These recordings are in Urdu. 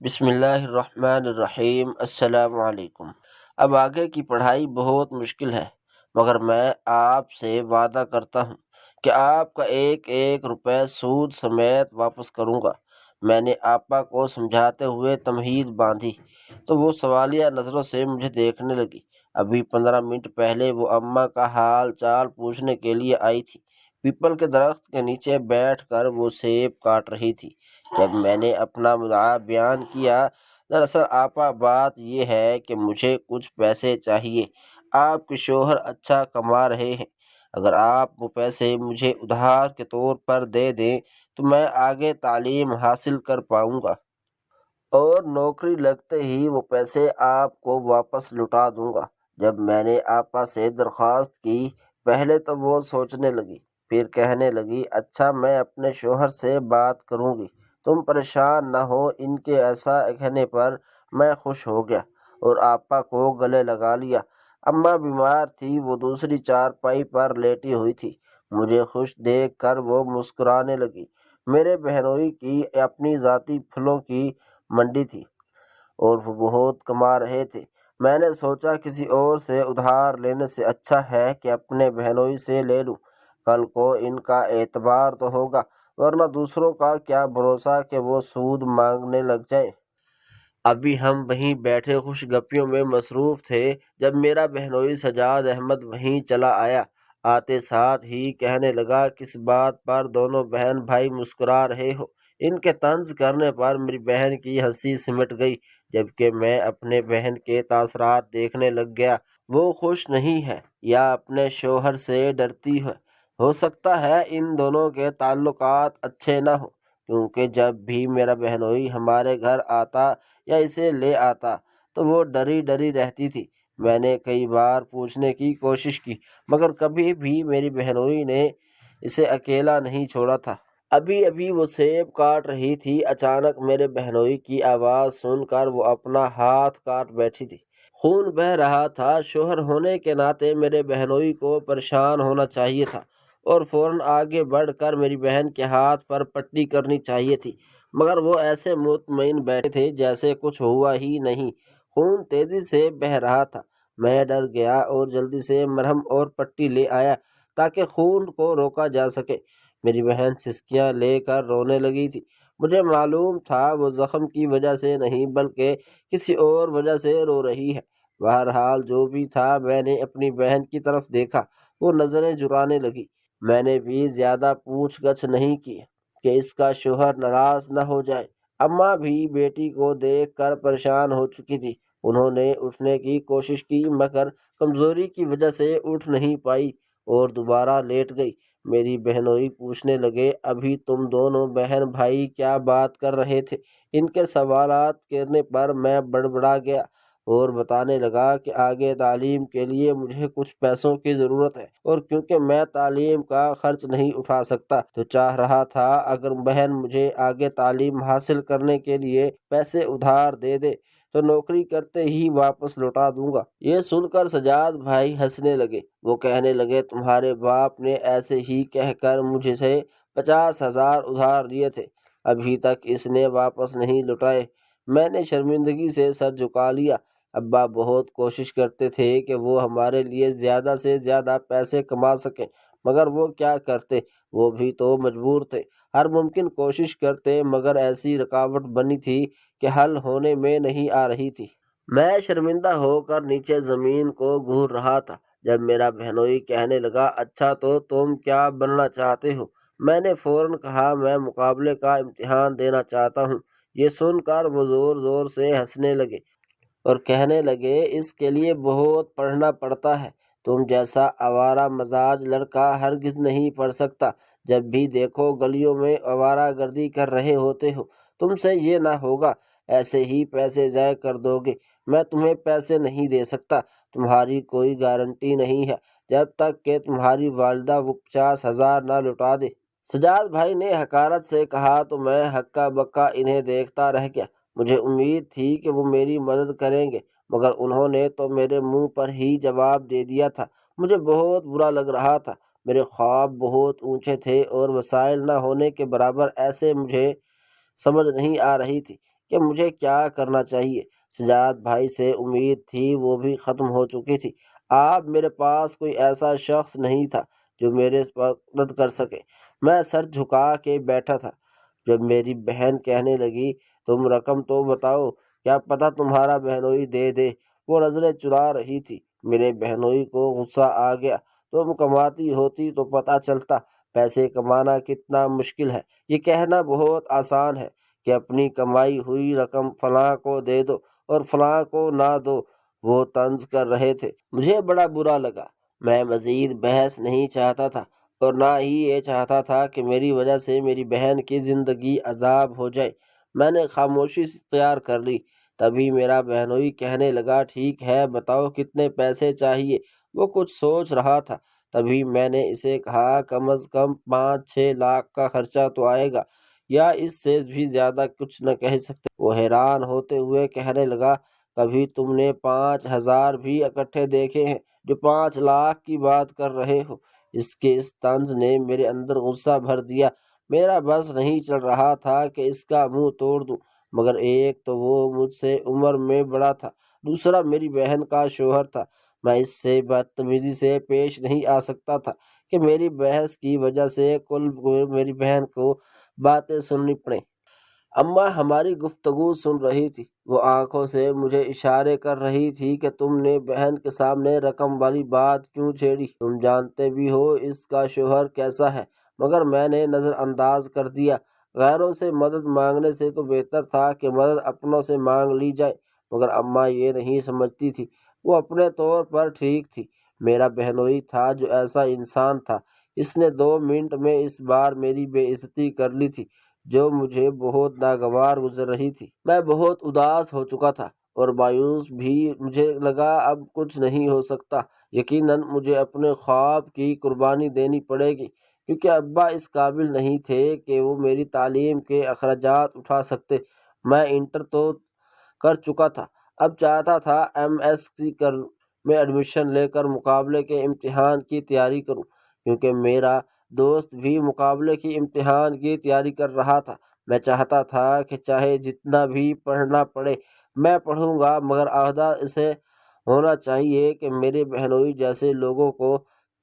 بسم اللہ الرحمن الرحیم۔ السلام علیکم۔ اب آگے کی پڑھائی بہت مشکل ہے، مگر میں آپ سے وعدہ کرتا ہوں کہ آپ کا ایک ایک روپے سود سمیت واپس کروں گا۔ میں نے آپا کو سمجھاتے ہوئے تمہید باندھی تو وہ سوالیہ نظروں سے مجھے دیکھنے لگی۔ ابھی 15 منٹ پہلے وہ اماں کا حال چال پوچھنے کے لیے آئی تھی۔ پیپل کے درخت کے نیچے بیٹھ کر وہ سیب کاٹ رہی تھی۔ جب میں نے اپنا مدعا بیان کیا، دراصل آپا بات یہ ہے کہ مجھے کچھ پیسے چاہیے۔ آپ کے شوہر اچھا کما رہے ہیں، اگر آپ وہ پیسے مجھے ادھار کے طور پر دے دیں تو میں آگے تعلیم حاصل کر پاؤں گا، اور نوکری لگتے ہی وہ پیسے آپ کو واپس لوٹا دوں گا۔ جب میں نے آپا سے درخواست کی، پہلے تو وہ سوچنے لگی، پھر کہنے لگی، اچھا میں اپنے شوہر سے بات کروں گی، تم پریشان نہ ہو۔ ان کے ایسا کہنے پر میں خوش ہو گیا اور آپا کو گلے لگا لیا۔ اماں بیمار تھی، وہ دوسری چارپائی پر لیٹی ہوئی تھی۔ مجھے خوش دیکھ کر وہ مسکرانے لگی۔ میرے بہنوئی کی اپنی ذاتی پھلوں کی منڈی تھی اور وہ بہت کما رہے تھے۔ میں نے سوچا کسی اور سے ادھار لینے سے اچھا ہے کہ اپنے بہنوئی سے لے لوں، کل کو ان کا اعتبار تو ہوگا، ورنہ دوسروں کا کیا بھروسہ کہ وہ سود مانگنے لگ جائیں۔ ابھی ہم وہیں بیٹھے خوش گپیوں میں مصروف تھے جب میرا بہنوئی سجاد احمد وہیں چلا آیا۔ آتے ساتھ ہی کہنے لگا، کس بات پر دونوں بہن بھائی مسکرا رہے ہو؟ ان کے طنز کرنے پر میری بہن کی ہنسی سمٹ گئی، جبکہ میں اپنے بہن کے تاثرات دیکھنے لگ گیا۔ وہ خوش نہیں ہے یا اپنے شوہر سے ڈرتی ہے؟ ہو سکتا ہے ان دونوں کے تعلقات اچھے نہ ہوں، کیونکہ جب بھی میرا بہنوئی ہمارے گھر آتا یا اسے لے آتا تو وہ ڈری ڈری رہتی تھی۔ میں نے کئی بار پوچھنے کی کوشش کی، مگر کبھی بھی میری بہنوئی نے اسے اکیلا نہیں چھوڑا تھا۔ ابھی وہ سیب کاٹ رہی تھی، اچانک میرے بہنوئی کی آواز سن کر وہ اپنا ہاتھ کاٹ بیٹھی تھی۔ خون بہہ رہا تھا۔ شوہر ہونے کے ناطے میرے بہنوئی کو پریشان ہونا چاہیے تھا اور فوراً آگے بڑھ کر میری بہن کے ہاتھ پر پٹی کرنی چاہیے تھی، مگر وہ ایسے مطمئن بیٹھے تھے جیسے کچھ ہوا ہی نہیں۔ خون تیزی سے بہہ رہا تھا۔ میں ڈر گیا اور جلدی سے مرہم اور پٹی لے آیا تاکہ خون کو روکا جا سکے۔ میری بہن سسکیاں لے کر رونے لگی تھی۔ مجھے معلوم تھا وہ زخم کی وجہ سے نہیں بلکہ کسی اور وجہ سے رو رہی ہے۔ بہرحال جو بھی تھا، میں نے اپنی بہن کی طرف دیکھا، وہ نظریں جرانے لگی۔ میں نے بھی زیادہ پوچھ گچھ نہیں کی کہ اس کا شوہر ناراض نہ ہو جائے۔ اماں بھی بیٹی کو دیکھ کر پریشان ہو چکی تھی۔ انہوں نے اٹھنے کی کوشش کی، مگر کمزوری کی وجہ سے اٹھ نہیں پائی اور دوبارہ لیٹ گئی۔ میری بہنوئی پوچھنے لگے، ابھی تم دونوں بہن بھائی کیا بات کر رہے تھے؟ ان کے سوالات کرنے پر میں بڑبڑا گیا اور بتانے لگا کہ آگے تعلیم کے لیے مجھے کچھ پیسوں کی ضرورت ہے، اور کیونکہ میں تعلیم کا خرچ نہیں اٹھا سکتا تو چاہ رہا تھا اگر بہن مجھے آگے تعلیم حاصل کرنے کے لیے پیسے ادھار دے دے تو نوکری کرتے ہی واپس لوٹا دوں گا۔ یہ سن کر سجاد بھائی ہنسنے لگے۔ وہ کہنے لگے، تمہارے باپ نے ایسے ہی کہہ کر مجھ سے 50,000 ادھار لیے تھے، ابھی تک اس نے واپس نہیں لوٹائے۔ میں نے شرمندگی سے سر جھکا لیا۔ ابا بہت کوشش کرتے تھے کہ وہ ہمارے لیے زیادہ سے زیادہ پیسے کما سکیں، مگر وہ کیا کرتے، وہ بھی تو مجبور تھے۔ ہر ممکن کوشش کرتے، مگر ایسی رکاوٹ بنی تھی کہ حل ہونے میں نہیں آ رہی تھی۔ میں شرمندہ ہو کر نیچے زمین کو گھور رہا تھا جب میرا بہنوئی کہنے لگا، اچھا تو تم کیا بننا چاہتے ہو؟ میں نے فوراً کہا، میں مقابلے کا امتحان دینا چاہتا ہوں۔ یہ سن کر وہ زور زور سے ہنسنے لگے اور کہنے لگے، اس کے لیے بہت پڑھنا پڑتا ہے، تم جیسا آوارہ مزاج لڑکا ہرگز نہیں پڑھ سکتا۔ جب بھی دیکھو گلیوں میں آوارہ گردی کر رہے ہوتے ہو، تم سے یہ نہ ہوگا، ایسے ہی پیسے ضائع کر دو گے۔ میں تمہیں پیسے نہیں دے سکتا، تمہاری کوئی گارنٹی نہیں ہے جب تک کہ تمہاری والدہ وہ 50,000 نہ لوٹا دے۔ سجاد بھائی نے حقارت سے کہا تو میں ہکا بکا انہیں دیکھتا رہ گیا۔ مجھے امید تھی کہ وہ میری مدد کریں گے، مگر انہوں نے تو میرے منہ پر ہی جواب دے دیا تھا۔ مجھے بہت برا لگ رہا تھا۔ میرے خواب بہت اونچے تھے اور وسائل نہ ہونے کے برابر ایسے مجھے سمجھ نہیں آ رہی تھی۔ کہ مجھے کیا کرنا چاہیے۔ سجاد بھائی سے امید تھی وہ بھی ختم ہو چکی تھی۔ اب میرے پاس کوئی ایسا شخص نہیں تھا جو میرے مدد کر سکے۔ میں سر جھکا کے بیٹھا تھا۔ جب میری بہن کہنے لگی تم رقم تو بتاؤ، کیا پتہ تمہارا بہنوئی دے دے۔ وہ نظریں چرا رہی تھی۔ میرے بہنوئی کو غصہ آ گیا۔ تم کماتی ہوتی تو پتہ چلتا پیسے کمانا کتنا مشکل ہے۔ یہ کہنا بہت آسان ہے کہ اپنی کمائی ہوئی رقم فلاں کو دے دو اور فلاں کو نہ دو۔ وہ طنز کر رہے تھے۔ مجھے بڑا برا لگا۔ میں مزید بحث نہیں چاہتا تھا اور نہ ہی یہ چاہتا تھا کہ میری وجہ سے میری بہن کی زندگی عذاب ہو جائے۔ میں نے خاموشی اختیار کر لی۔ تبھی میرا بہنوئی کہنے لگا ٹھیک ہے بتاؤ کتنے پیسے چاہیے۔ وہ کچھ سوچ رہا تھا۔ تبھی میں نے اسے کہا کم از کم 5-6 لاکھ کا خرچہ تو آئے گا، یا اس سے بھی زیادہ کچھ نہ کہہ سکتے۔ وہ حیران ہوتے ہوئے کہنے لگا کبھی تم نے 5,000 بھی اکٹھے دیکھے ہیں جو 5 لاکھ کی بات کر رہے ہو؟ اس طنز نے میرے اندر غصہ بھر دیا۔ میرا بس نہیں چل رہا تھا کہ اس کا منہ توڑ دوں، مگر ایک تو وہ مجھ سے عمر میں بڑا تھا، دوسرا میری بہن کا شوہر تھا۔ میں اس سے بدتمیزی سے پیش نہیں آ سکتا تھا کہ میری بحث کی وجہ سے کل میری بہن کو باتیں سننی پڑیں۔ اماں ہماری گفتگو سن رہی تھی۔ وہ آنکھوں سے مجھے اشارے کر رہی تھی کہ تم نے بہن کے سامنے رقم والی بات کیوں چھیڑی؟ تم جانتے بھی ہو اس کا شوہر کیسا ہے۔ مگر میں نے نظر انداز کر دیا۔ غیروں سے مدد مانگنے سے تو بہتر تھا کہ مدد اپنوں سے مانگ لی جائے، مگر اماں یہ نہیں سمجھتی تھی۔ وہ اپنے طور پر ٹھیک تھی۔ میرا بہنوئی تھا جو ایسا انسان تھا۔ اس نے 2 منٹ میں اس بار میری بے عزتی کر لی تھی جو مجھے بہت ناگوار گزر رہی تھی۔ میں بہت اداس ہو چکا تھا اور مایوس بھی۔ مجھے لگا اب کچھ نہیں ہو سکتا۔ یقیناً مجھے اپنے خواب کی قربانی دینی پڑے گی، کیونکہ ابا اس قابل نہیں تھے کہ وہ میری تعلیم کے اخراجات اٹھا سکتے۔ میں انٹر تو کر چکا تھا، اب چاہتا تھا MSc میں ایڈمیشن لے کر مقابلے کے امتحان کی تیاری کروں، کیونکہ میرا دوست بھی مقابلے کی امتحان کی تیاری کر رہا تھا۔ میں چاہتا تھا کہ چاہے جتنا بھی پڑھنا پڑے میں پڑھوں گا، مگر عہدہ اسے ہونا چاہیے کہ میرے بہنوئی جیسے لوگوں کو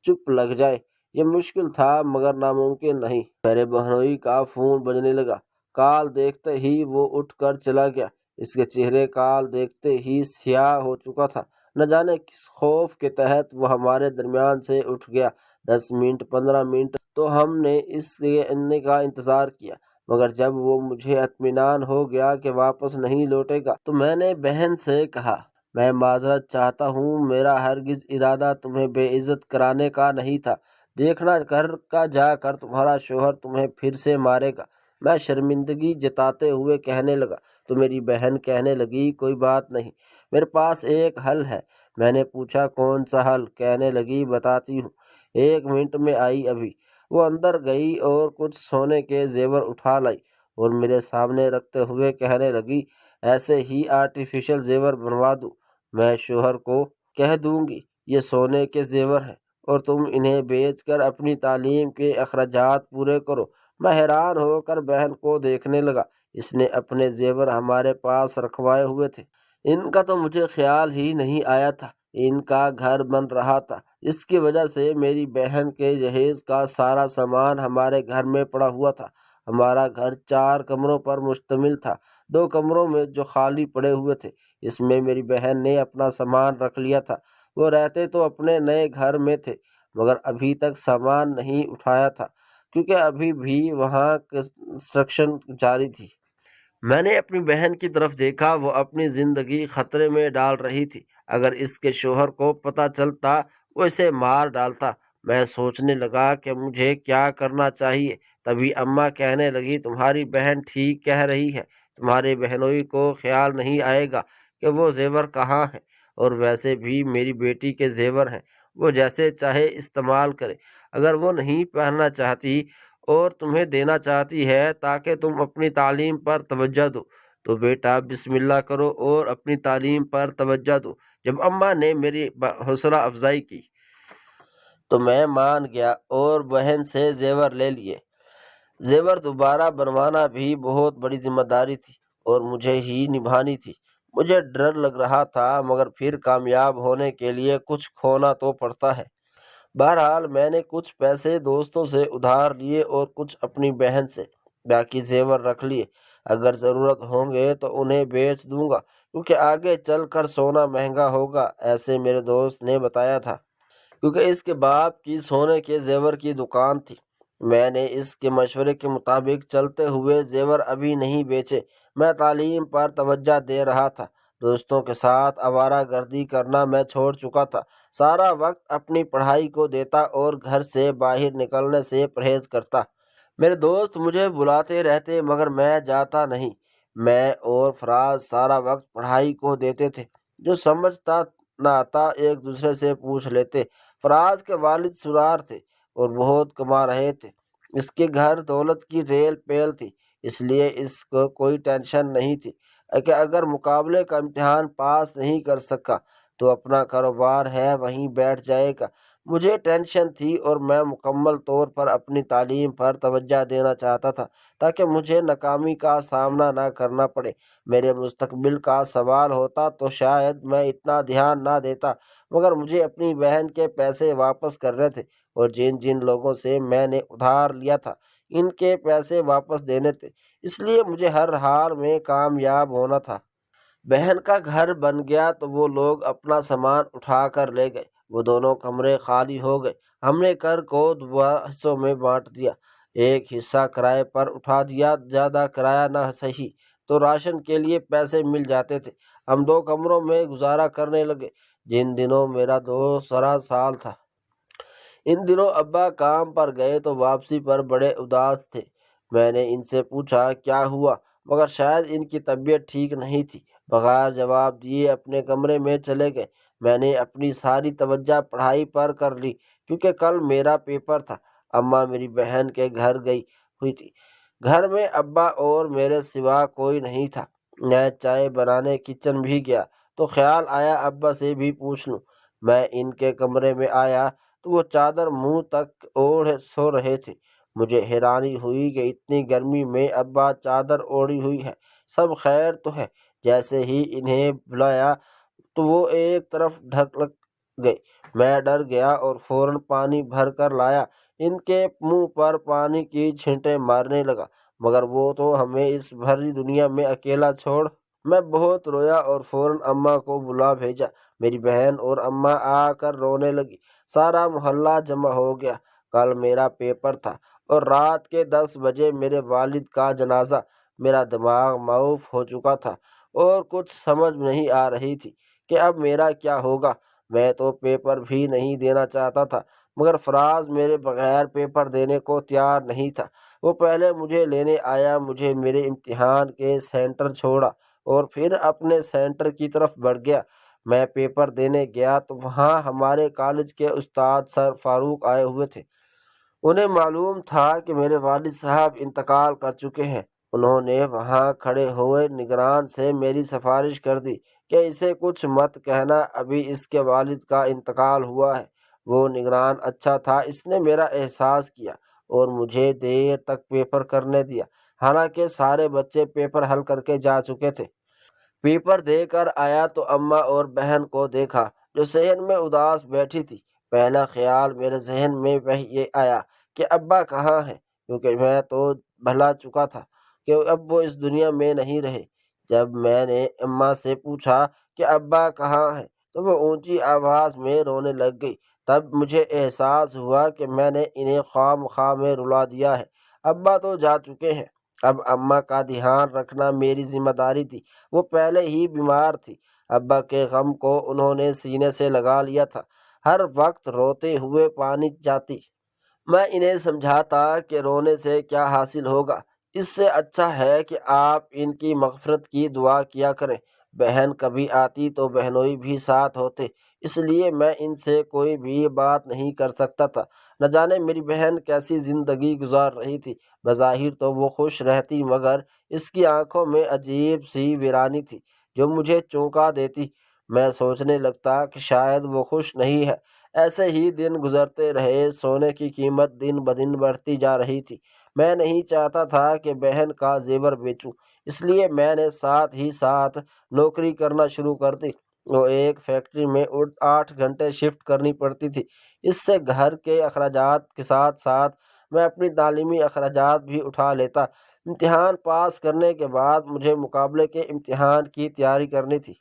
چپ لگ جائے۔ یہ مشکل تھا مگر ناممکن نہیں۔ میرے بہنوئی کا فون بجنے لگا۔ کال دیکھتے ہی وہ اٹھ کر چلا گیا۔ اس کے چہرے کال دیکھتے ہی سیاہ ہو چکا تھا۔ نہ جانے کس خوف کے تحت وہ ہمارے درمیان سے اٹھ گیا۔ 10 منٹ 15 منٹ تو ہم نے اس کے آنے کا انتظار کیا، مگر جب وہ مجھے اطمینان ہو گیا کہ واپس نہیں لوٹے گا تو میں نے بہن سے کہا میں معذرت چاہتا ہوں، میرا ہرگز ارادہ تمہیں بے عزت کرانے کا نہیں تھا۔ دیکھنا گھر کا جا کر تمہارا شوہر تمہیں پھر سے مارے گا۔ میں شرمندگی جتاتے ہوئے کہنے لگا تو میری بہن کہنے لگی کوئی بات نہیں، میرے پاس ایک حل ہے۔ میں نے پوچھا کون سا حل؟ کہنے لگی بتاتی ہوں، 1 منٹ میں آئی ابھی۔ وہ اندر گئی اور کچھ سونے کے زیور اٹھا لائی اور میرے سامنے رکھتے ہوئے کہنے لگی ایسے ہی آرٹیفیشل زیور بنوا دوں۔ میں شوہر کو کہہ دوں گی یہ سونے کے زیور ہیں اور تم انہیں بیچ کر اپنی تعلیم کے اخراجات پورے کرو۔ میں حیران ہو کر بہن کو دیکھنے لگا۔ اس نے اپنے زیور ہمارے پاس رکھوائے ہوئے تھے۔ ان کا تو مجھے خیال ہی نہیں آیا تھا۔ ان کا گھر بن رہا تھا، اس کی وجہ سے میری بہن کے جہیز کا سارا سامان ہمارے گھر میں پڑا ہوا تھا۔ ہمارا گھر 4 کمروں پر مشتمل تھا۔ 2 کمروں میں جو خالی پڑے ہوئے تھے اس میں میری بہن نے اپنا سامان رکھ لیا تھا۔ وہ رہتے تو اپنے نئے گھر میں تھے، مگر ابھی تک سامان نہیں اٹھایا تھا کیونکہ ابھی بھی وہاں کنسٹرکشن جاری تھی۔ میں نے اپنی بہن کی طرف دیکھا، وہ اپنی زندگی خطرے میں ڈال رہی تھی۔ اگر اس کے شوہر کو پتہ چلتا وہ اسے مار ڈالتا۔ میں سوچنے لگا کہ مجھے کیا کرنا چاہیے۔ تبھی اماں کہنے لگی تمہاری بہن ٹھیک کہہ رہی ہے، تمہارے بہنوئی کو خیال نہیں آئے گا کہ وہ زیور کہاں ہیں، اور ویسے بھی میری بیٹی کے زیور ہیں، وہ جیسے چاہے استعمال کرے۔ اگر وہ نہیں پہننا چاہتی اور تمہیں دینا چاہتی ہے تاکہ تم اپنی تعلیم پر توجہ دو تو بیٹا بسم اللہ کرو اور اپنی تعلیم پر توجہ دو۔ جب اماں نے میری حوصلہ افزائی کی تو میں مان گیا اور بہن سے زیور لے لیے۔ زیور دوبارہ بنوانا بھی بہت بڑی ذمہ داری تھی۔ اور مجھے ہی نبھانی تھی۔ مجھے ڈر لگ رہا تھا، مگر پھر کامیاب ہونے کے لیے کچھ کھونا تو پڑتا ہے۔ بہرحال میں نے کچھ پیسے دوستوں سے ادھار لیے اور کچھ اپنی بہن سے، باقی زیور رکھ لیے۔ اگر ضرورت ہوں گے تو انہیں بیچ دوں گا، کیونکہ آگے چل کر سونا مہنگا ہوگا، ایسے میرے دوست نے بتایا تھا۔ کیونکہ اس کے باپ کی سونے کے زیور کی دکان تھی، میں نے اس کے مشورے کے مطابق چلتے ہوئے زیور ابھی نہیں بیچے۔ میں تعلیم پر توجہ دے رہا تھا، دوستوں کے ساتھ آوارہ گردی کرنا میں چھوڑ چکا تھا، سارا وقت اپنی پڑھائی کو دیتا اور گھر سے باہر نکلنے سے پرہیز کرتا۔ میرے دوست مجھے بلاتے رہتے مگر میں جاتا نہیں۔ میں اور فراز سارا وقت پڑھائی کو دیتے تھے، جو سمجھتا نہ آتا ایک دوسرے سے پوچھ لیتے۔ فراز کے والد سردار تھے اور بہت کما رہے تھے، اس کے گھر دولت کی ریل پیل تھی، اس لیے اس کو کوئی ٹینشن نہیں تھی کہ اگر مقابلے کا امتحان پاس نہیں کر سکا تو اپنا کاروبار ہے وہیں بیٹھ جائے گا۔ مجھے ٹینشن تھی اور میں مکمل طور پر اپنی تعلیم پر توجہ دینا چاہتا تھا تاکہ مجھے ناکامی کا سامنا نہ کرنا پڑے۔ میرے مستقبل کا سوال ہوتا تو شاید میں اتنا دھیان نہ دیتا، مگر مجھے اپنی بہن کے پیسے واپس کرنے تھے اور جن جن لوگوں سے میں نے ادھار لیا تھا ان کے پیسے واپس دینے تھے، اس لیے مجھے ہر حال میں کامیاب ہونا تھا۔ بہن کا گھر بن گیا تو وہ لوگ اپنا سامان اٹھا کر لے گئے، وہ دونوں کمرے خالی ہو گئے۔ ہم نے گھر کو 2 حصوں میں بانٹ دیا، ایک حصہ کرائے پر اٹھا دیا، زیادہ کرایہ نہ سہی تو راشن کے لیے پیسے مل جاتے تھے۔ ہم 2 کمروں میں گزارا کرنے لگے۔ جن دنوں میرا دوسرا سال تھا، ان دنوں ابا کام پر گئے تو واپسی پر بڑے اداس تھے۔ میں نے ان سے پوچھا کیا ہوا، مگر شاید ان کی طبیعت ٹھیک نہیں تھی۔ بغیر جواب دیے اپنے کمرے میں چلے گئے۔ میں نے اپنی ساری توجہ پڑھائی پر کر لی، کیونکہ کل میرا پیپر تھا۔ اماں میری بہن کے گھر گئی ہوئی تھی۔ گھر میں ابا اور میرے سوا کوئی نہیں تھا۔ میں چائے بنانے کچن بھی گیا تو خیال آیا ابا سے بھی پوچھ لوں۔ میں ان کے کمرے میں آیا تو وہ چادر منہ تک اوڑھے سو رہے تھے۔ مجھے حیرانی ہوئی کہ اتنی گرمی میں ابا چادر اوڑھی ہوئی ہے، سب خیر تو ہے؟ جیسے ہی انہیں بلایا تو وہ ایک طرف ڈھکلک گئے۔ میں ڈر گیا اور فوراً پانی بھر کر لایا، ان کے منہ پر پانی کی چھینٹیں مارنے لگا، مگر وہ تو ہمیں اس بھری دنیا میں اکیلا چھوڑ۔ میں بہت رویا اور فوراً اماں کو بلا بھیجا۔ میری بہن اور اماں آ کر رونے لگی۔ سارا محلہ جمع ہو گیا۔ کل میرا پیپر تھا اور رات کے 10 بجے میرے والد کا جنازہ۔ میرا دماغ معوف ہو چکا تھا اور کچھ سمجھ نہیں آ رہی تھی کہ اب میرا کیا ہوگا۔ میں تو پیپر بھی نہیں دینا چاہتا تھا، مگر فراز میرے بغیر پیپر دینے کو تیار نہیں تھا۔ وہ پہلے مجھے لینے آیا، مجھے میرے امتحان کے سینٹر چھوڑا اور پھر اپنے سینٹر کی طرف بڑھ گیا۔ میں پیپر دینے گیا تو وہاں ہمارے کالج کے استاد سر فاروق آئے ہوئے تھے۔ انہیں معلوم تھا کہ میرے والد صاحب انتقال کر چکے ہیں۔ انہوں نے وہاں کھڑے ہوئے نگران سے میری سفارش کر دی کہ اسے کچھ مت کہنا، ابھی اس کے والد کا انتقال ہوا ہے۔ وہ نگران اچھا تھا، اس نے میرا احساس کیا اور مجھے دیر تک پیپر کرنے دیا، حالانکہ سارے بچے پیپر حل کر کے جا چکے تھے۔ پیپر دے کر آیا تو اماں اور بہن کو دیکھا جو صحن میں اداس بیٹھی تھی۔ پہلا خیال میرے ذہن میں یہ آیا کہ ابا کہاں ہیں، کیونکہ میں تو بھلا چکا تھا کہ اب وہ اس دنیا میں نہیں رہے۔ جب میں نے اماں سے پوچھا کہ ابا کہاں ہیں تو وہ اونچی آواز میں رونے لگ گئی۔ تب مجھے احساس ہوا کہ میں نے انہیں خواہ مخواہ میں رلا دیا ہے۔ ابا تو جا چکے ہیں، اب اماں کا دھیان رکھنا میری ذمہ داری تھی۔ وہ پہلے ہی بیمار تھی، ابا کے غم کو انہوں نے سینے سے لگا لیا تھا، ہر وقت روتے ہوئے پانی جاتی۔ میں انہیں سمجھاتا کہ رونے سے کیا حاصل ہوگا، اس سے اچھا ہے کہ آپ ان کی مغفرت کی دعا کیا کریں۔ بہن کبھی آتی تو بہنوئی بھی ساتھ ہوتے، اس لیے میں ان سے کوئی بھی بات نہیں کر سکتا تھا۔ نہ جانے میری بہن کیسی زندگی گزار رہی تھی، بظاہر تو وہ خوش رہتی، مگر اس کی آنکھوں میں عجیب سی ویرانی تھی جو مجھے چونکا دیتی۔ میں سوچنے لگتا کہ شاید وہ خوش نہیں ہے۔ ایسے ہی دن گزرتے رہے، سونے کی قیمت دن بدن بڑھتی جا رہی تھی۔ میں نہیں چاہتا تھا کہ بہن کا زیور بیچوں، اس لیے میں نے ساتھ ہی ساتھ نوکری کرنا شروع کر دی۔ وہ ایک فیکٹری میں 8 گھنٹے شفٹ کرنی پڑتی تھی۔ اس سے گھر کے اخراجات کے ساتھ ساتھ میں اپنی تعلیمی اخراجات بھی اٹھا لیتا۔ امتحان پاس کرنے کے بعد مجھے مقابلے کے امتحان کی تیاری کرنی تھی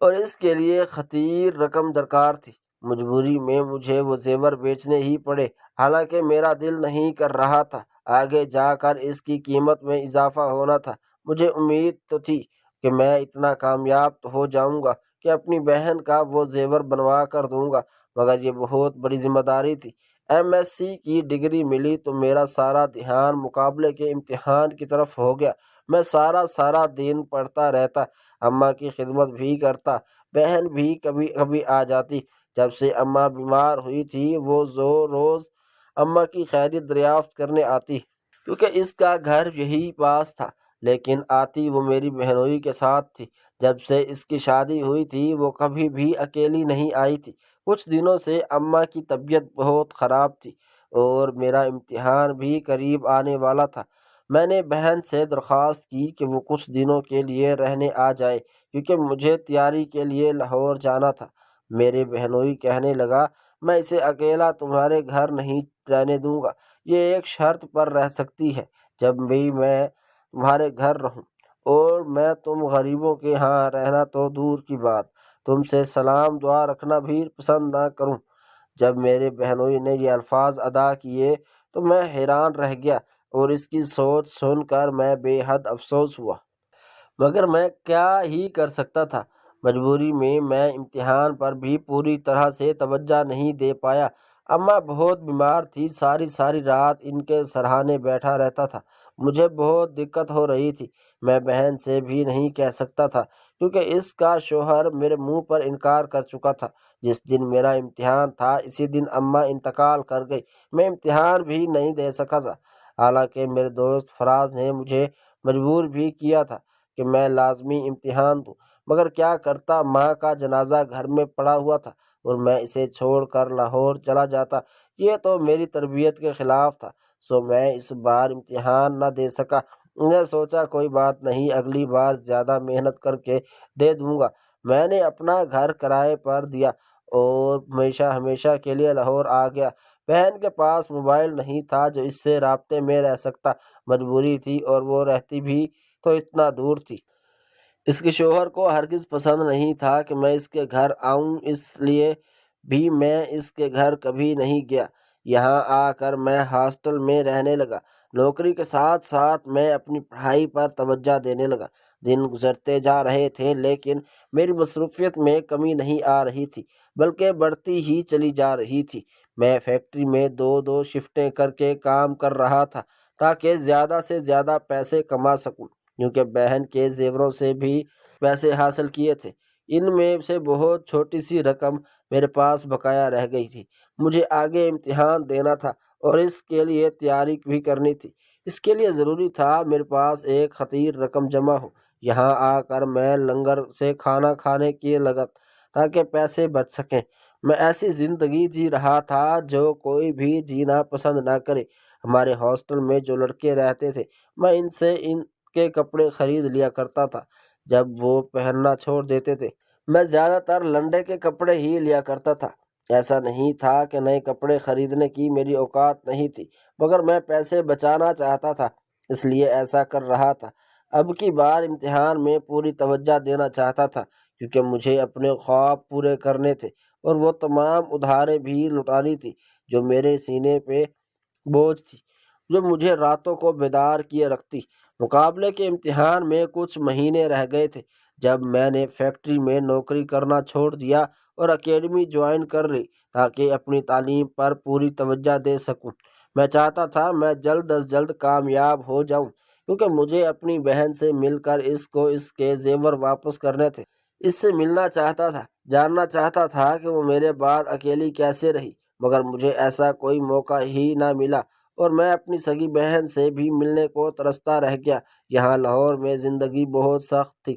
اور اس کے لیے خطیر رقم درکار تھی۔ مجبوری میں مجھے وہ زیور بیچنے ہی پڑے، حالانکہ میرا دل نہیں کر رہا تھا۔ آگے جا کر اس کی قیمت میں اضافہ ہونا تھا۔ مجھے امید تو تھی کہ میں اتنا کامیاب تو ہو جاؤں گا کہ اپنی بہن کا وہ زیور بنوا کر دوں گا، مگر یہ بہت بڑی ذمہ داری تھی۔ MSc کی ڈگری ملی تو میرا سارا دھیان مقابلے کے امتحان کی طرف ہو گیا۔ میں سارا دن پڑھتا رہتا، اماں کی خدمت بھی کرتا، بہن بھی کبھی کبھی آ جاتی۔ جب سے اماں بیمار ہوئی تھی وہ روز اماں کی خیریت دریافت کرنے آتی، کیونکہ اس کا گھر یہی پاس تھا، لیکن آتی وہ میری بہنوئی کے ساتھ تھی۔ جب سے اس کی شادی ہوئی تھی وہ کبھی بھی اکیلی نہیں آئی تھی۔ کچھ دنوں سے اماں کی طبیعت بہت خراب تھی اور میرا امتحان بھی قریب آنے والا تھا۔ میں نے بہن سے درخواست کی کہ وہ کچھ دنوں کے لیے رہنے آ جائے، کیونکہ مجھے تیاری کے لیے لاہور جانا تھا۔ میرے بہنوئی کہنے لگا، میں اسے اکیلا تمہارے گھر نہیں رہنے دوں گا، یہ ایک شرط پر رہ سکتی ہے، جب بھی میں تمہارے گھر رہوں، اور میں تم غریبوں کے ہاں رہنا تو دور کی بات، تم سے سلام دعا رکھنا بھی پسند نہ کروں۔ جب میرے بہنوئی نے یہ الفاظ ادا کیے تو میں حیران رہ گیا اور اس کی سوچ سن کر میں بے حد افسوس ہوا، مگر میں کیا ہی کر سکتا تھا۔ مجبوری میں میں امتحان پر بھی پوری طرح سے توجہ نہیں دے پایا۔ اماں بہت بیمار تھی، ساری رات ان کے سرہانے بیٹھا رہتا تھا۔ مجھے بہت دقت ہو رہی تھی۔ میں بہن سے بھی نہیں کہہ سکتا تھا، کیونکہ اس کا شوہر میرے منہ پر انکار کر چکا تھا۔ جس دن میرا امتحان تھا اسی دن اماں انتقال کر گئی۔ میں امتحان بھی نہیں دے سکا تھا، حالانکہ میرے دوست فراز نے مجھے مجبور بھی کیا تھا کہ میں لازمی امتحان دوں، مگر کیا کرتا، ماں کا جنازہ گھر میں پڑا ہوا تھا اور میں اسے چھوڑ کر لاہور چلا جاتا، یہ تو میری تربیت کے خلاف تھا۔ سو میں اس بار امتحان نہ دے سکا۔ میں نے سوچا کوئی بات نہیں، اگلی بار زیادہ محنت کر کے دے دوں گا۔ میں نے اپنا گھر کرائے پر دیا اور ہمیشہ کے لیے لاہور آ گیا۔ بہن کے پاس موبائل نہیں تھا جو اس سے رابطے میں رہ سکتا، مجبوری تھی اور وہ رہتی بھی تو اتنا دور تھی۔ اس کے شوہر کو ہرگز پسند نہیں تھا کہ میں اس کے گھر آؤں، اس لیے بھی میں اس کے گھر کبھی نہیں گیا۔ یہاں آ کر میں ہاسٹل میں رہنے لگا۔ نوکری کے ساتھ ساتھ میں اپنی پڑھائی پر توجہ دینے لگا۔ دن گزرتے جا رہے تھے لیکن میری مصروفیت میں کمی نہیں آ رہی تھی، بلکہ بڑھتی ہی چلی جا رہی تھی۔ میں فیکٹری میں 2 شفٹیں کر کے کام کر رہا تھا تاکہ زیادہ سے زیادہ پیسے کما سکوں، کیونکہ بہن کے زیوروں سے بھی پیسے حاصل کیے تھے۔ ان میں سے بہت چھوٹی سی رقم میرے پاس بقایا رہ گئی تھی۔ مجھے آگے امتحان دینا تھا اور اس کے لیے تیاری بھی کرنی تھی۔ اس کے لیے ضروری تھا میرے پاس ایک خطیر رقم جمع ہو۔ یہاں آ کر میں لنگر سے کھانا کھانے کی لگا تاکہ پیسے بچ سکیں۔ میں ایسی زندگی جی رہا تھا جو کوئی بھی جینا پسند نہ کرے۔ ہمارے ہاسٹل میں جو لڑکے رہتے تھے میں ان سے ان کے کپڑے خرید لیا کرتا تھا جب وہ پہننا چھوڑ دیتے تھے۔ میں زیادہ تر لنڈے کے کپڑے ہی لیا کرتا تھا۔ ایسا نہیں تھا کہ نئے کپڑے خریدنے کی میری اوقات نہیں تھی، مگر میں پیسے بچانا چاہتا تھا، اس لیے ایسا کر رہا تھا۔ اب کی بار امتحان میں پوری توجہ دینا چاہتا تھا، کیونکہ مجھے اپنے خواب پورے کرنے تھے اور وہ تمام ادھاریں بھی لوٹانی تھی جو میرے سینے پہ بوجھ تھی، جو مجھے راتوں کو بیدار کیے رکھتی۔ مقابلے کے امتحان میں کچھ مہینے رہ گئے تھے جب میں نے فیکٹری میں نوکری کرنا چھوڑ دیا اور اکیڈمی جوائن کر لی تاکہ اپنی تعلیم پر پوری توجہ دے سکوں۔ میں چاہتا تھا میں جلد از جلد کامیاب ہو جاؤں، کیونکہ مجھے اپنی بہن سے مل کر اس کے زیور واپس کرنے تھے۔ اس سے ملنا چاہتا تھا، جاننا چاہتا تھا کہ وہ میرے بعد اکیلی کیسے رہی، مگر مجھے ایسا کوئی موقع ہی نہ ملا اور میں اپنی سگی بہن سے بھی ملنے کو ترستا رہ گیا۔ یہاں لاہور میں زندگی بہت سخت تھی،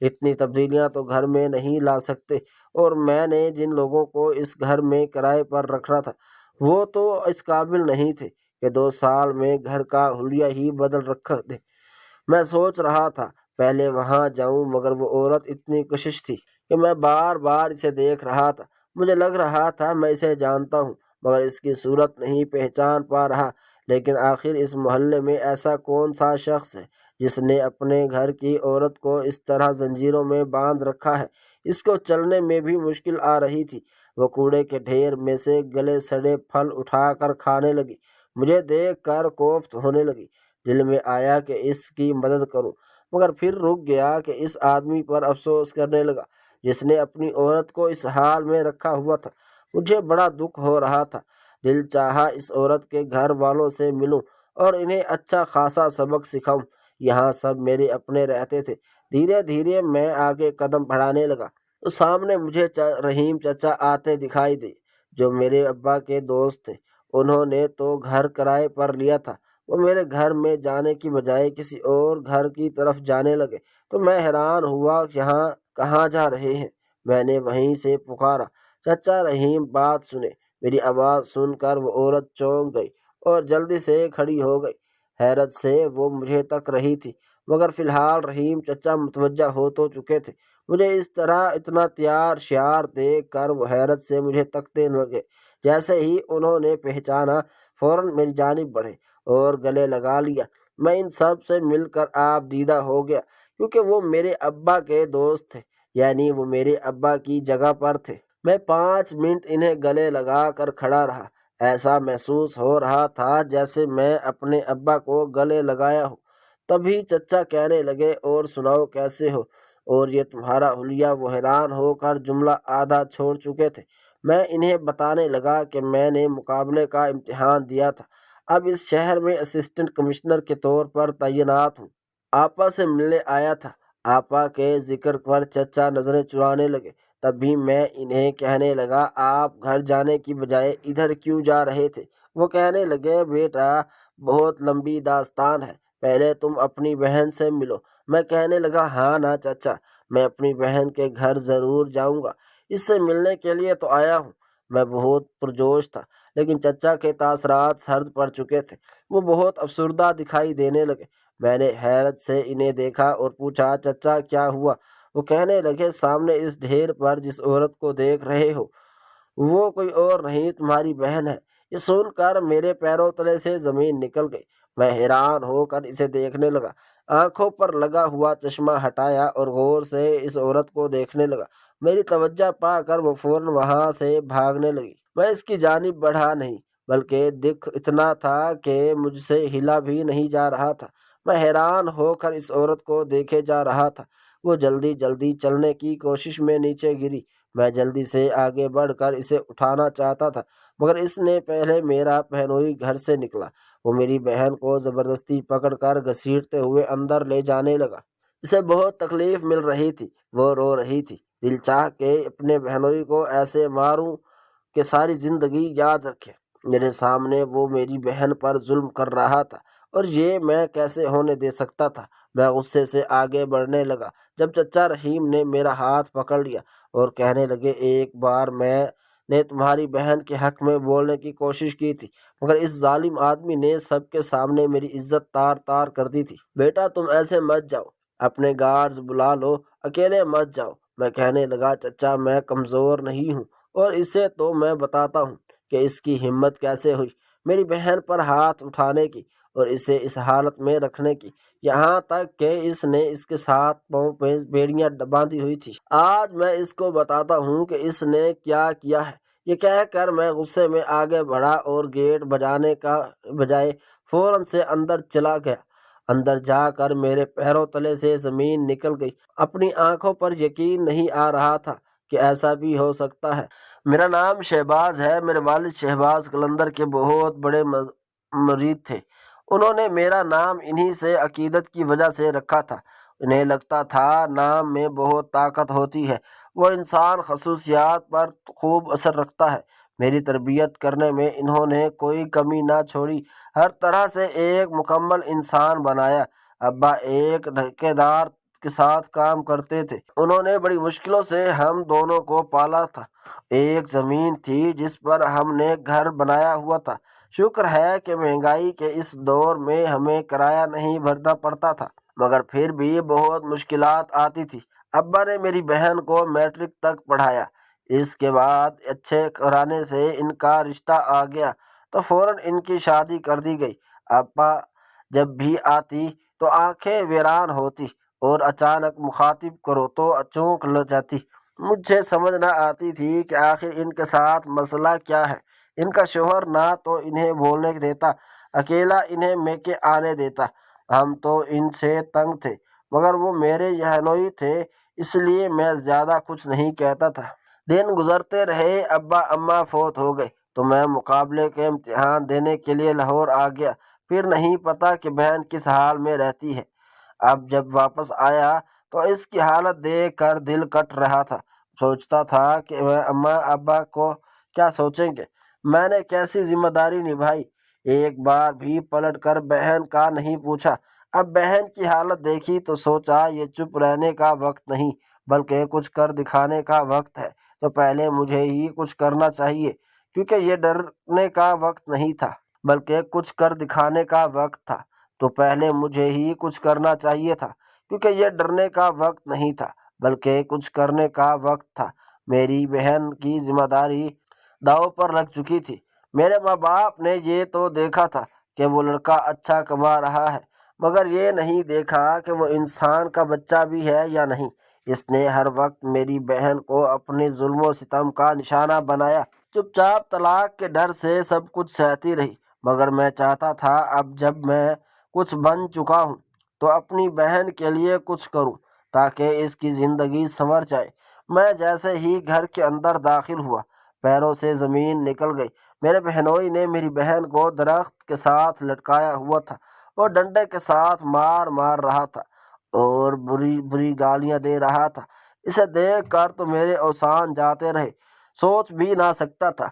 اتنی تبدیلیاں تو گھر میں نہیں لا سکتے، اور میں نے جن لوگوں کو اس گھر میں کرائے پر رکھا تھا وہ تو اس قابل نہیں تھے کہ 2 سال میں گھر کا حلیہ ہی بدل رکھ دے۔ میں سوچ رہا تھا پہلے وہاں جاؤں، مگر وہ عورت اتنی کشش تھی کہ میں بار بار اسے دیکھ رہا تھا۔ مجھے لگ رہا تھا میں اسے جانتا ہوں، مگر اس کی صورت نہیں پہچان پا رہا۔ لیکن آخر اس محلے میں ایسا کون سا شخص ہے جس نے اپنے گھر کی عورت کو اس طرح زنجیروں میں باندھ رکھا ہے؟ اس کو چلنے میں بھی مشکل آ رہی تھی۔ وہ کوڑے کے ڈھیر میں سے گلے سڑے پھل اٹھا کر کھانے لگی۔ مجھے دیکھ کر کوفت ہونے لگی۔ دل میں آیا کہ اس کی مدد کروں، مگر پھر رک گیا کہ اس آدمی پر افسوس کرنے لگا جس نے اپنی عورت کو اس حال میں رکھا ہوا تھا۔ مجھے بڑا دکھ ہو رہا تھا۔ دل چاہا اس عورت کے گھر والوں سے ملوں اور انہیں اچھا خاصا سبق سکھاؤں۔ یہاں سب میرے اپنے رہتے تھے۔ دھیرے دھیرے میں آگے قدم بڑھانے لگا تو سامنے مجھے رحیم چچا آتے دکھائی دے، جو میرے ابا کے دوست تھے۔ انہوں نے تو گھر کرائے پر لیا تھا۔ وہ میرے گھر میں جانے کی بجائے کسی اور گھر کی طرف جانے لگے تو میں حیران ہوا کہ یہاں کہاں جا رہے ہیں۔ میں نے وہیں سے پکارا، چچا رحیم بات سنیں۔ میری آواز سن کر وہ عورت چونک گئی اور جلدی سے کھڑی ہو گئی۔ حیرت سے وہ مجھے تک رہی تھی، مگر فی الحال رحیم چچا متوجہ ہو تو چکے تھے۔ مجھے اس طرح اتنا تیار شیار دیکھ کر وہ حیرت سے مجھے تکتے لگے۔ جیسے ہی انہوں نے پہچانا فوراً میری جانب بڑھے اور گلے لگا لیا۔ میں ان سب سے مل کر آپ دیدہ ہو گیا، کیونکہ وہ میرے ابا کے دوست تھے، یعنی وہ میرے ابا کی جگہ پر تھے۔ میں 5 منٹ انہیں گلے لگا کر کھڑا رہا۔ ایسا محسوس ہو رہا تھا جیسے میں اپنے ابا کو گلے لگایا ہوں۔ تبھی چچا کہنے لگے، اور سناؤ کیسے ہو؟ اور یہ تمہارا حلیہ؟ وہ حیران ہو کر جملہ آدھا چھوڑ چکے تھے۔ میں انہیں بتانے لگا کہ میں نے مقابلے کا امتحان دیا تھا، اب اس شہر میں اسسٹنٹ کمشنر کے طور پر تعینات ہوں، آپا سے ملنے آیا تھا۔ آپا کے ذکر پر چچا نظریں چرانے لگے۔ تبھی میں انہیں کہنے لگا، آپ گھر جانے کی بجائے ادھر کیوں جا رہے تھے؟ وہ کہنے لگے، بیٹا بہت لمبی داستان ہے، پہلے تم اپنی بہن سے ملو۔ میں کہنے لگا، ہاں نا چچا، میں اپنی بہن کے گھر ضرور جاؤں گا، اس سے ملنے کے لیے تو آیا ہوں۔ میں بہت پرجوش تھا، لیکن چچا کے تاثرات سرد پڑ چکے تھے۔ وہ بہت افسردہ دکھائی دینے لگے۔ میں نے حیرت سے انہیں دیکھا اور پوچھا، چچا کیا ہوا؟ وہ کہنے لگے، سامنے اس ڈھیر پر جس عورت کو دیکھ رہے ہو وہ کوئی اور نہیں، تمہاری بہن ہے۔ یہ سن کر میرے پیروں تلے سے زمین نکل گئی۔ میں حیران ہو کر اسے دیکھنے لگا، آنکھوں پر لگا ہوا چشمہ ہٹایا اور غور سے اس عورت کو دیکھنے لگا۔ میری توجہ پا کر وہ فوراً وہاں سے بھاگنے لگی۔ میں اس کی جانب بڑھا نہیں، بلکہ دکھ اتنا تھا کہ مجھ سے ہلا بھی نہیں جا رہا تھا۔ میں حیران ہو کر اس عورت کو دیکھے جا رہا تھا۔ وہ جلدی جلدی چلنے کی کوشش میں نیچے گری۔ میں جلدی سے آگے بڑھ کر اسے اٹھانا چاہتا تھا، مگر اس نے پہلے میرا پہنوئی گھر سے نکلا۔ وہ میری بہن کو زبردستی پکڑ کر گھسیٹتے ہوئے اندر لے جانے لگا۔ اسے بہت تکلیف مل رہی تھی، وہ رو رہی تھی۔ دل چاہ کے اپنے بہنوئی کو ایسے ماروں کہ ساری زندگی یاد رکھے۔ میرے سامنے وہ میری بہن پر ظلم کر رہا تھا، اور یہ میں کیسے ہونے دے سکتا تھا؟ میں غصے سے آگے بڑھنے لگا جب چچا رحیم نے میرا ہاتھ پکڑ لیا اور کہنے لگے، ایک بار میں نے تمہاری بہن کے حق میں بولنے کی کوشش کی تھی، مگر اس ظالم آدمی نے سب کے سامنے میری عزت تار تار کر دی تھی۔ بیٹا تم ایسے مت جاؤ، اپنے گارڈز بلا لو، اکیلے مت جاؤ۔ میں کہنے لگا، چچا میں کمزور نہیں ہوں، اور اسے تو میں بتاتا ہوں کہ اس کی ہمت کیسے ہوئی میری بہن پر ہاتھ اٹھانے کی اور اسے اس حالت میں رکھنے کی، یہاں تک کہ اس نے اس کے ساتھ پاؤں پہ بیڑیاں باندھی ہوئی تھی۔ آج میں اس کو بتاتا ہوں کہ اس نے کیا کیا ہے۔ یہ کہہ کر میں غصے میں آگے بڑھا اور گیٹ بجانے کا بجائے فوراً سے اندر چلا گیا۔ اندر جا کر میرے پیروں تلے سے زمین نکل گئی۔ اپنی آنکھوں پر یقین نہیں آ رہا تھا کہ ایسا بھی ہو سکتا ہے۔ میرا نام شہباز ہے۔ میرے والد شہباز قلندر کے بہت بڑے مرید تھے۔ انہوں نے میرا نام انہی سے عقیدت کی وجہ سے رکھا تھا۔ انہیں لگتا تھا نام میں بہت طاقت ہوتی ہے، وہ انسان خصوصیات پر خوب اثر رکھتا ہے۔ میری تربیت کرنے میں انہوں نے کوئی کمی نہ چھوڑی، ہر طرح سے ایک مکمل انسان بنایا۔ ابا ایک ٹھیکیدار کے ساتھ کام کرتے تھے۔ انہوں نے بڑی مشکلوں سے ہم دونوں کو پالا تھا۔ ایک زمین تھی جس پر ہم نے گھر بنایا ہوا تھا۔ شکر ہے کہ مہنگائی کے اس دور میں ہمیں کرایہ نہیں بھرنا پڑتا تھا، مگر پھر بھی بہت مشکلات آتی تھی۔ ابا نے میری بہن کو میٹرک تک پڑھایا۔ اس کے بعد اچھے گھرانے سے ان کا رشتہ آ گیا تو فوراً ان کی شادی کر دی گئی۔ ابا جب بھی آتی تو آنکھیں ویران ہوتی اور اچانک مخاطب کرو تو چونک لگ جاتی۔ مجھے سمجھ نہ آتی تھی کہ آخر ان کے ساتھ مسئلہ کیا ہے۔ ان کا شوہر نہ تو انہیں بولنے دیتا، اکیلا انہیں میکے آنے دیتا۔ ہم تو ان سے تنگ تھے، مگر وہ میرے یہنوئی تھے، اس لیے میں زیادہ کچھ نہیں کہتا تھا۔ دن گزرتے رہے، ابا اماں فوت ہو گئے تو میں مقابلے کے امتحان دینے کے لیے لاہور آ گیا۔ پھر نہیں پتا کہ بہن کس حال میں رہتی ہے۔ اب جب واپس آیا تو اس کی حالت دیکھ کر دل کٹ رہا تھا۔ سوچتا تھا کہ میں اماں ابا کو کیا سوچیں گے، میں نے کیسی ذمہ داری نبھائی۔ ایک بار بھی پلٹ کر بہن کا نہیں پوچھا۔ اب بہن کی حالت دیکھی تو سوچا یہ چپ رہنے کا وقت نہیں بلکہ کچھ کر دکھانے کا وقت ہے، تو پہلے مجھے ہی کچھ کرنا چاہیے، کیونکہ یہ ڈرنے کا وقت نہیں تھا بلکہ کچھ کر دکھانے کا وقت تھا۔ تو پہلے مجھے ہی کچھ کرنا چاہیے تھا، کیونکہ یہ ڈرنے کا وقت نہیں تھا بلکہ کچھ کرنے کا وقت تھا۔ میری بہن کی ذمہ داری داؤ پر لگ چکی تھی۔ میرے ماں باپ نے یہ تو دیکھا تھا کہ وہ لڑکا اچھا کما رہا ہے، مگر یہ نہیں دیکھا کہ وہ انسان کا بچہ بھی ہے یا نہیں۔ اس نے ہر وقت میری بہن کو اپنے ظلم و ستم کا نشانہ بنایا۔ چپ چاپ طلاق کے ڈر سے سب کچھ سہتی رہی، مگر میں چاہتا تھا اب جب میں کچھ بن چکا ہوں تو اپنی بہن کے لیے کچھ کروں تاکہ اس کی زندگی سنور جائے۔ میں جیسے ہی گھر کے اندر داخل ہوا، پیروں سے زمین نکل گئی۔ میرے بہنوئی نے میری بہن کو درخت کے ساتھ لٹکایا ہوا تھا اور ڈنڈے کے ساتھ مار رہا تھا اور بری بری گالیاں دے رہا تھا۔ اسے دیکھ کر تو میرے اوسان جاتے رہے۔ سوچ بھی نہ سکتا تھا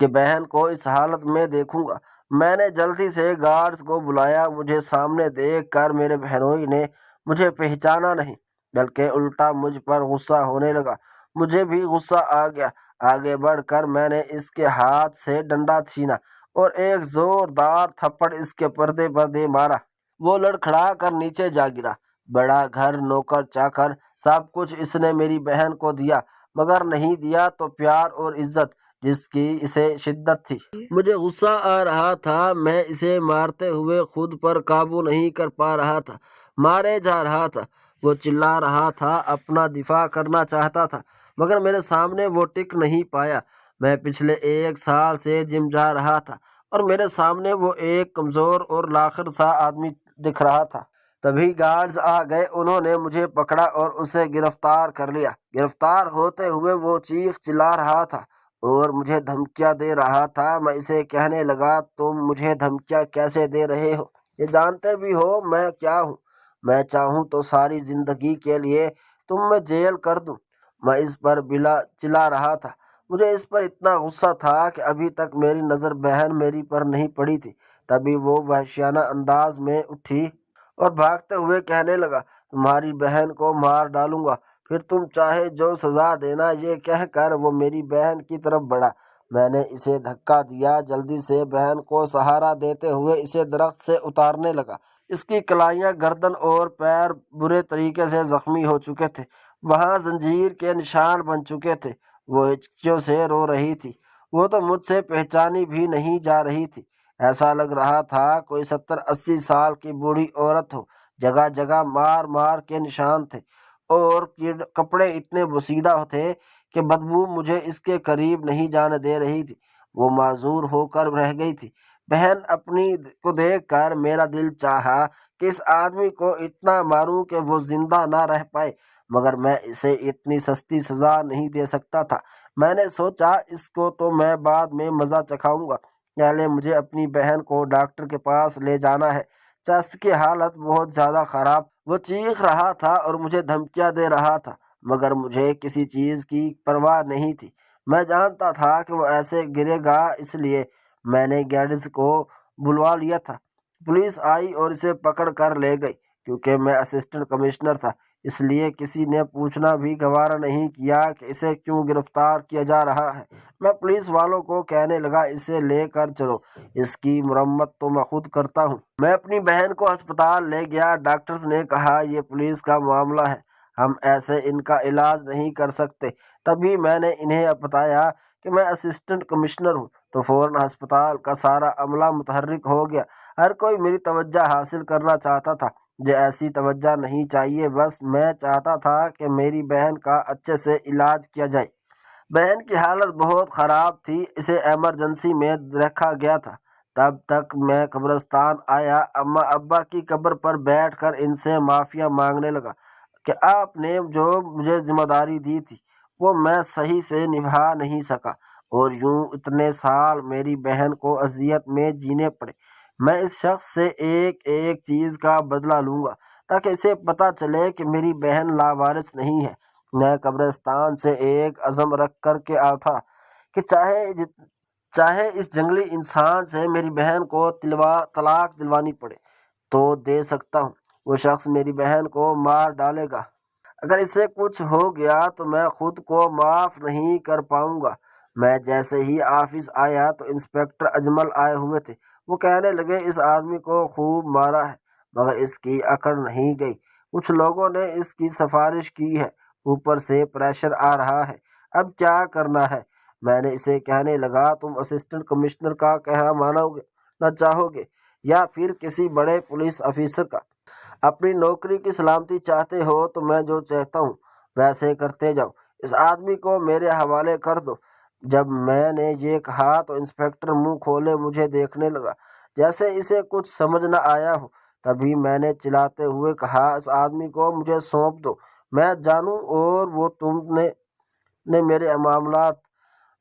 کہ بہن کو اس حالت میں دیکھوں گا۔ میں نے جلدی سے گارڈز کو بلایا۔ مجھے سامنے دیکھ کر میرے بہنوئی نے مجھے پہچانا نہیں بلکہ الٹا مجھ پر غصہ ہونے لگا۔ مجھے بھی غصہ آ گیا۔ آگے بڑھ کر میں نے اس کے ہاتھ سے ڈنڈا چھینا اور ایک زوردار تھپڑ اس کے پردے مارا۔ وہ لڑکھڑا کر نیچے جا گرا۔ بڑا گھر، نوکر چاکر، سب کچھ اس نے میری بہن کو دیا، مگر نہیں دیا تو پیار اور عزت جس کی اسے شدت تھی۔ مجھے غصہ آ رہا تھا، میں اسے مارتے ہوئے خود پر قابو نہیں کر پا رہا تھا، مارے جا رہا تھا۔ وہ چلا رہا تھا، اپنا دفاع کرنا چاہتا تھا، مگر میرے سامنے وہ ٹک نہیں پایا۔ میں پچھلے 1 سال سے جم جا رہا تھا اور میرے سامنے وہ ایک کمزور اور لاخر سا آدمی دکھ رہا تھا۔ تبھی گارڈز آ گئے۔ انہوں نے مجھے پکڑا اور اسے گرفتار کر لیا۔ گرفتار ہوتے ہوئے وہ چیخ چلا رہا تھا اور مجھے دھمکیاں دے رہا تھا۔ میں اسے کہنے لگا، تم مجھے دھمکیاں کیسے دے رہے ہو؟ یہ جانتے بھی ہو میں کیا ہوں؟ میں چاہوں تو ساری زندگی کے لیے تم میں جیل کر دوں۔ میں اس پر چلا رہا تھا۔ مجھے اس پر اتنا غصہ تھا کہ ابھی تک میری نظر بہن میری پر نہیں پڑی تھی۔ تبھی وہ وحشیانہ انداز میں اٹھی اور بھاگتے ہوئے کہنے لگا، تمہاری بہن کو مار ڈالوں گا، پھر تم چاہے جو سزا دینا۔ یہ کہہ کر وہ میری بہن کی طرف بڑھا۔ میں نے اسے دھکا دیا۔ جلدی سے بہن کو سہارا دیتے ہوئے اسے درخت سے اتارنے لگا۔ اس کی کلائیاں، گردن اور پیر برے طریقے سے زخمی ہو چکے تھے، وہاں زنجیر کے نشان بن چکے تھے۔ وہ ہچکیوں سے رو رہی تھی۔ وہ تو مجھ سے پہچانی بھی نہیں جا رہی تھی۔ ایسا لگ رہا تھا کوئی 70-80 سال کی بوڑھی عورت ہو۔ جگہ جگہ مار کے نشان تھے اور کپڑے اتنے بوسیدہ تھے کہ بدبو مجھے اس کے قریب نہیں جانے دے رہی تھی۔ وہ معذور ہو کر رہ گئی تھی۔ بہن اپنی کو دیکھ کر میرا دل چاہا کہ اس آدمی کو اتنا ماروں کہ وہ زندہ نہ رہ پائے، مگر میں اسے اتنی سستی سزا نہیں دے سکتا تھا۔ میں نے سوچا اس کو تو میں بعد میں مزہ چکھاؤں گا، پہلے مجھے اپنی بہن کو ڈاکٹر کے پاس لے جانا ہے۔ چس کی حالت بہت زیادہ خراب، وہ چیخ رہا تھا اور مجھے دھمکیاں دے رہا تھا، مگر مجھے کسی چیز کی پرواہ نہیں تھی۔ میں جانتا تھا کہ وہ ایسے گرے گا، اس لیے میں نے گارڈز کو بلوا لیا تھا۔ پولیس آئی اور اسے پکڑ کر لے گئی۔ کیونکہ میں اسسٹنٹ کمشنر تھا، اس لیے کسی نے پوچھنا بھی گوارا نہیں کیا کہ اسے کیوں گرفتار کیا جا رہا ہے۔ میں پولیس والوں کو کہنے لگا، اسے لے کر چلو، اس کی مرمت تو میں خود کرتا ہوں۔ میں اپنی بہن کو ہسپتال لے گیا۔ ڈاکٹرز نے کہا یہ پولیس کا معاملہ ہے، ہم ایسے ان کا علاج نہیں کر سکتے۔ تبھی میں نے انہیں بتایا کہ میں اسسٹنٹ کمشنر ہوں، تو فوراً ہسپتال کا سارا عملہ متحرک ہو گیا۔ ہر کوئی میری توجہ حاصل کرنا چاہتا تھا۔ مجھے ایسی توجہ نہیں چاہیے، بس میں چاہتا تھا کہ میری بہن کا اچھے سے علاج کیا جائے۔ بہن کی حالت بہت خراب تھی، اسے ایمرجنسی میں رکھا گیا تھا۔ تب تک میں قبرستان آیا، اماں ابا کی قبر پر بیٹھ کر ان سے معافی مانگنے لگا کہ آپ نے جو مجھے ذمہ داری دی تھی وہ میں صحیح سے نبھا نہیں سکا، اور یوں اتنے سال میری بہن کو اذیت میں جینے پڑے۔ میں اس شخص سے ایک ایک چیز کا بدلہ لوں گا تاکہ اسے پتہ چلے کہ میری بہن لاوارث نہیں ہے۔ میں قبرستان سے ایک عزم رکھ کر کے اٹھا کہ چاہے اس جنگلی انسان سے میری بہن کو طلاق دلوانی پڑے تو دے سکتا ہوں۔ وہ شخص میری بہن کو مار ڈالے گا، اگر اسے کچھ ہو گیا تو میں خود کو معاف نہیں کر پاؤں گا۔ میں جیسے ہی آفس آیا تو انسپکٹر اجمل آئے ہوئے تھے۔ وہ کہنے لگے، اس آدمی کو خوب مارا ہے مگر اس کی اکڑ نہیں گئی، کچھ لوگوں نے اس کی سفارش کی ہے، اوپر سے پریشر آ رہا ہے، اب کیا کرنا ہے؟ میں نے اسے کہنے لگا، تم اسسٹنٹ کمشنر کا کہنا ماننا چاہو گے یا پھر کسی بڑے پولیس افسر کا؟ اپنی نوکری کی سلامتی چاہتے ہو تو میں جو چاہتا ہوں ویسے کرتے جاؤ، اس آدمی کو میرے حوالے کر دو۔ جب میں نے یہ کہا تو انسپکٹر منہ کھولے مجھے دیکھنے لگا جیسے اسے کچھ سمجھ نہ آیا ہو۔ تبھی میں نے چلاتے ہوئے کہا، اس آدمی کو مجھے سونپ دو، میں جانوں اور وہ تم نے میرے معاملات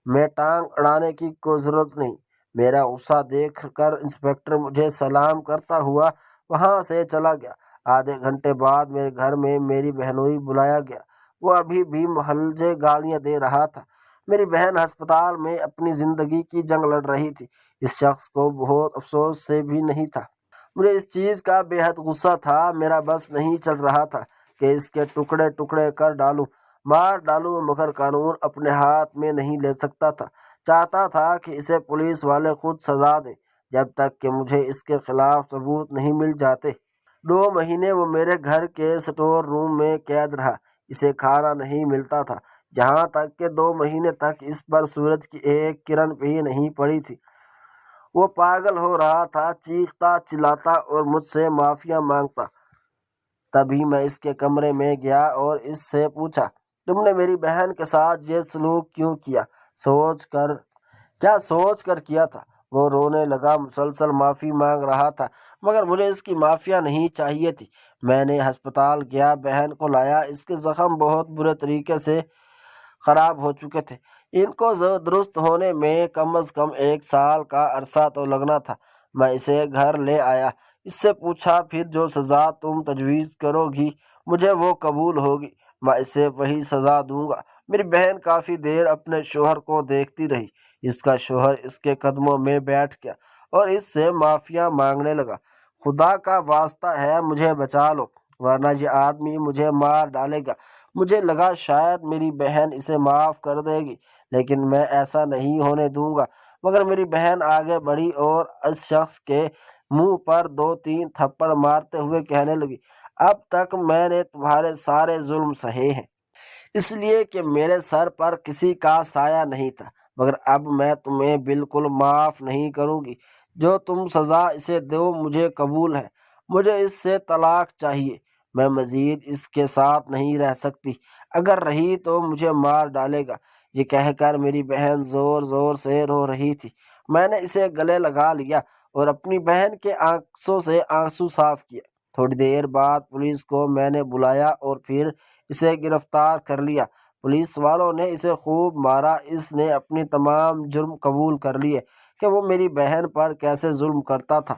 میں ٹانگ اڑانے کی کوئی ضرورت نہیں۔ میرا غصہ دیکھ کر انسپکٹر مجھے سلام کرتا ہوا وہاں سے چلا گیا۔ آدھے گھنٹے بعد میرے گھر میں میری بہنوئی بلایا گیا، وہ ابھی بھی مہلجے گالیاں دے رہا تھا۔ میری بہن ہسپتال میں اپنی زندگی کی جنگ لڑ رہی تھی، اس شخص کو بہت افسوس سے بھی نہیں تھا۔ مجھے اس چیز کا بے حد غصہ تھا، میرا بس نہیں چل رہا تھا کہ اس کے ٹکڑے ٹکڑے کر ڈالوں، مار ڈالوں، مگر قانون اپنے ہاتھ میں نہیں لے سکتا تھا۔ چاہتا تھا کہ اسے پولیس والے خود سزا دیں جب تک کہ مجھے اس کے خلاف ثبوت نہیں مل جاتے۔ 2 مہینے وہ میرے گھر کے سٹور روم میں قید رہا، اسے کھانا نہیں ملتا تھا، یہاں تک کہ 2 مہینے تک اس پر سورج کی ایک کرن بھی نہیں پڑی تھی۔ وہ پاگل ہو رہا تھا، چیختا چلاتا اور مجھ سے معافی مانگتا۔ تبھی میں اس کے کمرے میں گیا اور اس سے پوچھا، تم نے میری بہن کے ساتھ یہ سلوک کیوں کیا؟ کیا سوچ کر کیا تھا؟ وہ رونے لگا، مسلسل معافی مانگ رہا تھا، مگر مجھے اس کی معافی نہیں چاہیے تھی۔ میں نے ہسپتال گیا، بہن کو لایا، اس کے زخم بہت برے طریقے سے خراب ہو چکے تھے، ان کو درست ہونے میں کم از کم 1 سال کا عرصہ تو لگنا تھا۔ میں اسے گھر لے آیا، اس سے پوچھا، پھر جو سزا تم تجویز کرو گی مجھے وہ قبول ہوگی، میں اسے وہی سزا دوں گا۔ میری بہن کافی دیر اپنے شوہر کو دیکھتی رہی، اس کا شوہر اس کے قدموں میں بیٹھ گیا اور اس سے معافیاں مانگنے لگا، خدا کا واسطہ ہے مجھے بچا لو ورنہ یہ آدمی مجھے مار ڈالے گا۔ مجھے لگا شاید میری بہن اسے معاف کر دے گی، لیکن میں ایسا نہیں ہونے دوں گا۔ مگر میری بہن آگے بڑھی اور اس شخص کے منہ پر 2-3 تھپڑ مارتے ہوئے کہنے لگی، اب تک میں نے تمہارے سارے ظلم سہے ہیں، اس لیے کہ میرے سر پر کسی کا سایہ نہیں تھا، مگر اب میں تمہیں بالکل معاف نہیں کروں گی۔ جو تم سزا اسے دو مجھے قبول ہے، مجھے اس سے طلاق چاہیے، میں مزید اس کے ساتھ نہیں رہ سکتی، اگر رہی تو مجھے مار ڈالے گا۔ یہ کہہ کر میری بہن زور زور سے رو رہی تھی۔ میں نے اسے گلے لگا لیا اور اپنی بہن کے آنکھوں سے آنسو صاف کیے۔ تھوڑی دیر بعد پولیس کو میں نے بلایا اور پھر اسے گرفتار کر لیا۔ پولیس والوں نے اسے خوب مارا، اس نے اپنی تمام جرم قبول کر لیے کہ وہ میری بہن پر کیسے ظلم کرتا تھا۔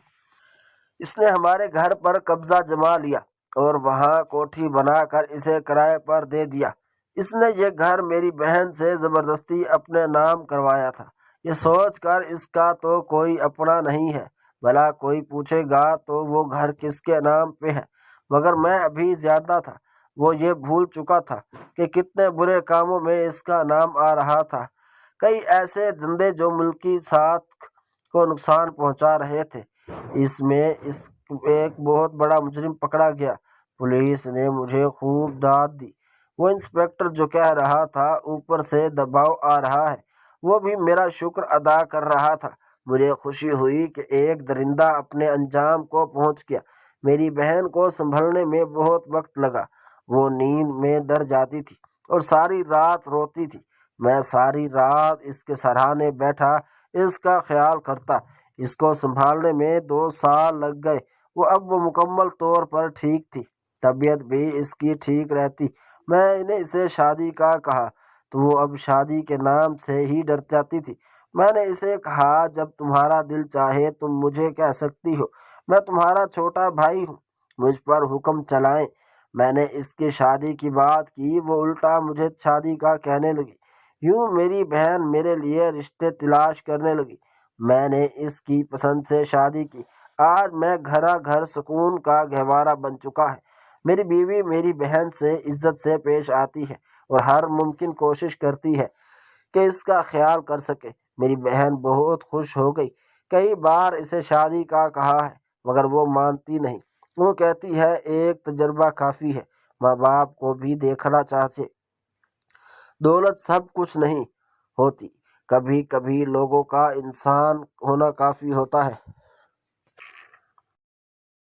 اس نے ہمارے گھر پر قبضہ جما لیا اور وہاں کوٹھی بنا کر اسے کرائے پر دے دیا۔ اس نے یہ گھر میری بہن سے زبردستی اپنے نام کروایا تھا، یہ سوچ کر اس کا تو کوئی اپنا نہیں ہے، بھلا کوئی پوچھے گا تو وہ گھر کس کے نام پہ ہے۔ مگر میں ابھی زیادہ تھا۔ وہ یہ بھول چکا تھا کہ کتنے برے کاموں میں اس کا نام آ رہا تھا، کئی ایسے دھندے جو ملکی ساتھ کو نقصان پہنچا رہے تھے۔ اس میں ایک بہت بڑا مجرم پکڑا گیا۔ پولیس نے مجھے خوب داد دی۔ وہ انسپکٹر جو کہہ رہا تھا اوپر سے دباؤ آ رہا ہے، وہ بھی میرا شکر ادا کر رہا تھا۔ مجھے خوشی ہوئی کہ ایک درندہ اپنے انجام کو پہنچ گیا۔ میری بہن کو سنبھلنے میں بہت وقت لگا۔ وہ نیند میں در جاتی تھی اور ساری رات روتی تھی۔ میں ساری رات اس کے سرہانے بیٹھا اس کا خیال کرتا۔ اس کو سنبھالنے میں 2 سال لگ گئے۔ اب وہ مکمل طور پر ٹھیک تھی، طبیعت بھی اس کی ٹھیک رہتی۔ میں نے اسے شادی کا کہا تو وہ اب شادی کے نام سے ہی ڈر جاتی تھی۔ میں نے اسے کہا جب تمہارا دل چاہے تم مجھے کہہ سکتی ہو، میں تمہارا چھوٹا بھائی ہوں، مجھ پر حکم چلائیں۔ میں نے اس کی شادی کی بات کی، وہ الٹا مجھے شادی کا کہنے لگی۔ یوں میری بہن میرے لیے رشتے تلاش کرنے لگی۔ میں نے اس کی پسند سے شادی کی۔ آج میں گھر سکون کا گہوارہ بن چکا ہے۔ میری بیوی میری بہن سے عزت سے پیش آتی ہے اور ہر ممکن کوشش کرتی ہے کہ اس کا خیال کر سکے۔ میری بہن بہت خوش ہو گئی۔ کئی بار اسے شادی کا کہا ہے مگر وہ مانتی نہیں۔ وہ کہتی ہے ایک تجربہ کافی ہے، ماں باپ کو بھی دیکھنا چاہیے۔ دولت سب کچھ نہیں ہوتی، کبھی کبھی لوگوں کا انسان ہونا کافی ہوتا ہے۔